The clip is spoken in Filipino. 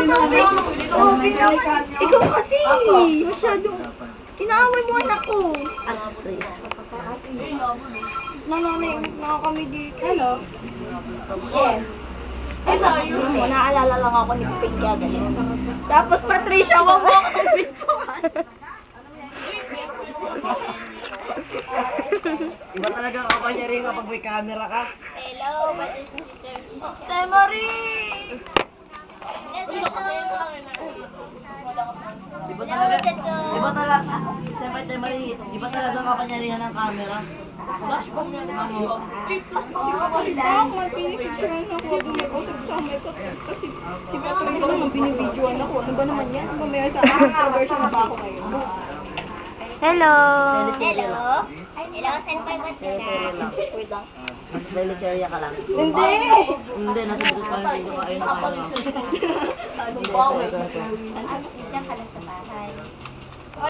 Ikaw kasi. Masyadong. Inaaway mo anak ko. Nananahimik na kami dito. Hello? Yes. Ito, naalala lang ako ni Pink Gagaling. Tapos Patricia, wag mo ako bituan. Iba talaga ang kapanyari kapag may camera ka. Hello, Sister Marie! Iba talaga, Siyempre, Marie, iba talaga ang kapanyarihan ng camera. Flash bomb na naman mo. Kasi si Beto rin lang ang binibidyoan ako. Ano ba naman yan? Mamaya sa akin, version na ba ako ngayon? Hello! Hello? Hello, saan pa ba sila? Wait lang. Deliceria ka lang. Hindi! Hindi, nasa dito pa rin. Ayun na kayo. Ano ba? Wait. Diyan ka lang sa